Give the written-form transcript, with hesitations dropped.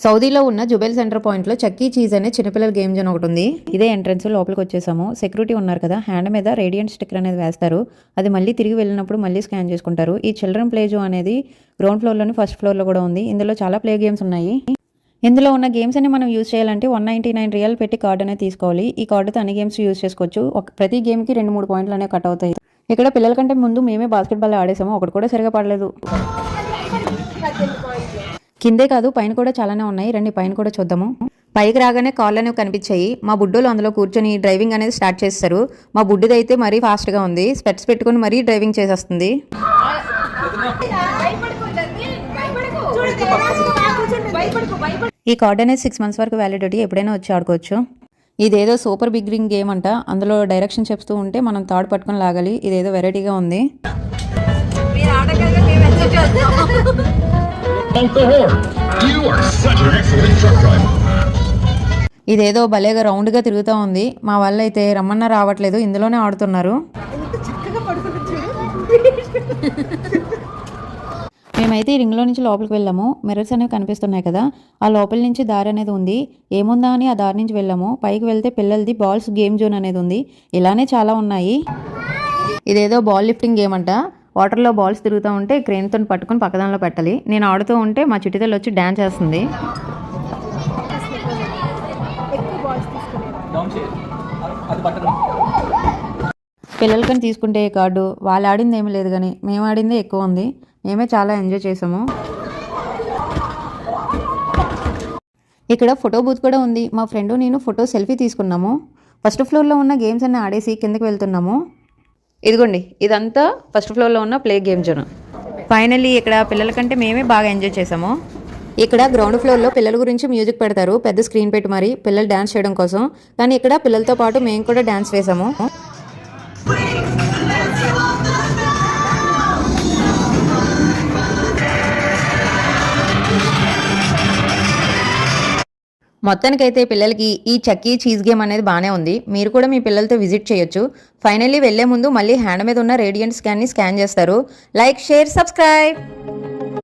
సౌదీలో ఉన్న జుబెల్ సెంటర్ పాయింట్లో చక్కీ చీజ్ అనే చిన్నపిల్లల గేమ్ జోన్ ఒకటి ఉంది. ఇదే ఎంట్రన్స్. లోపలికి వచ్చేసాము. సెక్యూరిటీ ఉన్నారు కదా, హ్యాండ్ మీద రేడియంట్ స్టిక్కర్ అనేది వేస్తారు. అది మళ్ళీ తిరిగి వెళ్ళినప్పుడు మళ్ళీ స్కాన్ చేసుకుంటారు. ఈ చిల్డ్రన్ ప్లే జోన్ అనేది గ్రౌండ్ ఫ్లోర్లోని ఫస్ట్ ఫ్లోర్లో కూడా ఉంది. ఇందులో చాలా ప్లే గేమ్స్ ఉన్నాయి. ఇందులో ఉన్న గేమ్స్ అన్ని మనం యూజ్ చేయాలంటే 199 రియల్ పెట్టి కార్డు అనేది తీసుకోవాలి. ఈ కార్డుతో అన్ని గేమ్స్ యూజ్ చేసుకోవచ్చు. ప్రతి గేమ్కి 2-3 పాయింట్లు అనేవి కట్ అవుతాయి. ఇక్కడ పిల్లల కంటే ముందు మేమే బాస్కెట్బాల్ ఆడేసాము. ఒకటి కూడా సరిగా పడలేదు. కిందే కాదు పైన కూడా చాలానే ఉన్నాయి. రండి పైన కూడా చూద్దాము. పైకి రాగానే కార్లు అనేవి కనిపించాయి. మా బుడ్డోలు అందులో కూర్చొని డ్రైవింగ్ అనేది స్టార్ట్ చేస్తారు. మా బుడ్డిది అయితే మరీ ఫాస్ట్గా ఉంది. స్పెట్స్ పెట్టుకుని మరీ డ్రైవింగ్ చేసేస్తుంది. ఈ కార్డ్ అనేది 6 months వరకు వ్యాలిడిటీ, ఎప్పుడైనా వచ్చి ఆడుకోవచ్చు. ఇదేదో సూపర్ బిగ్ రింగ్ గేమ్ అంట. అందులో డైరెక్షన్ చెప్తూ ఉంటే మనం తాడు పట్టుకొని లాగాలి. ఇదేదో వెరైటీగా ఉంది. ఇదేదో భలేగా రౌండ్గా తిరుగుతూ ఉంది. మా వాళ్ళు అయితే రమ్మన్నా రావట్లేదు, ఇందులోనే ఆడుతున్నారు. మేమైతే ఈ రింగ్లో నుంచి లోపలికి వెళ్ళాము. మిర్రర్స్ అనేవి కనిపిస్తున్నాయి కదా, ఆ లోపల నుంచి దారి అనేది ఉంది. ఏముందా అని ఆ దారి నుంచి వెళ్ళాము. పైకి వెళ్తే పిల్లలది బాల్స్ గేమ్ జోన్ అనేది ఉంది. ఇలానే చాలా ఉన్నాయి. ఇదేదో బాల్ లిఫ్టింగ్ గేమ్ అంట. వాటర్లో బాల్స్ తిరుగుతూ ఉంటే క్రేన్తో పట్టుకొని పక్కదానిలో పెట్టాలి. నేను ఆడుతూ ఉంటే మా చిట్టితల్లి వచ్చి డ్యాన్స్ చేస్తుంది. పిల్లలకని తీసుకుంటే కార్డు వాళ్ళు ఆడింది ఏమీ లేదు, కానీ మేము ఆడిందే ఎక్కువ ఉంది. మేమే చాలా ఎంజాయ్ చేసాము. ఇక్కడ ఫోటో బూత్ కూడా ఉంది. మా ఫ్రెండ్ నేను ఫోటో సెల్ఫీ తీసుకున్నాము. ఫస్ట్ ఫ్లోర్లో ఉన్న గేమ్స్ అన్ని ఆడేసి కిందకి వెళ్తున్నాము. ఇదిగోండి, ఇదంతా ఫస్ట్ ఫ్లోర్లో ఉన్న ప్లే గేమ్ జోన్. ఫైనల్లీ ఇక్కడ పిల్లల కంటే మేమే బాగా ఎంజాయ్ చేసాము. ఇక్కడ గ్రౌండ్ ఫ్లోర్లో పిల్లల గురించి మ్యూజిక్ పెడతారు, పెద్ద స్క్రీన్ పెట్టి మరి పిల్లలు డ్యాన్స్ చేయడం కోసం. కానీ ఇక్కడ పిల్లలతో పాటు మేము కూడా డ్యాన్స్ వేసాము. మొత్తానికైతే పిల్లలకి ఈ చక్కీ చీజ్ గేమ్ అనేది బాగానే ఉంది. మీరు కూడా మీ పిల్లలతో విజిట్ చేయొచ్చు. ఫైనల్లీ వెళ్లే ముందు మళ్ళీ హ్యాండ్ మీద ఉన్న రేడియంట్ స్కాన్ని స్కాన్ చేస్తారు. Like, share, subscribe.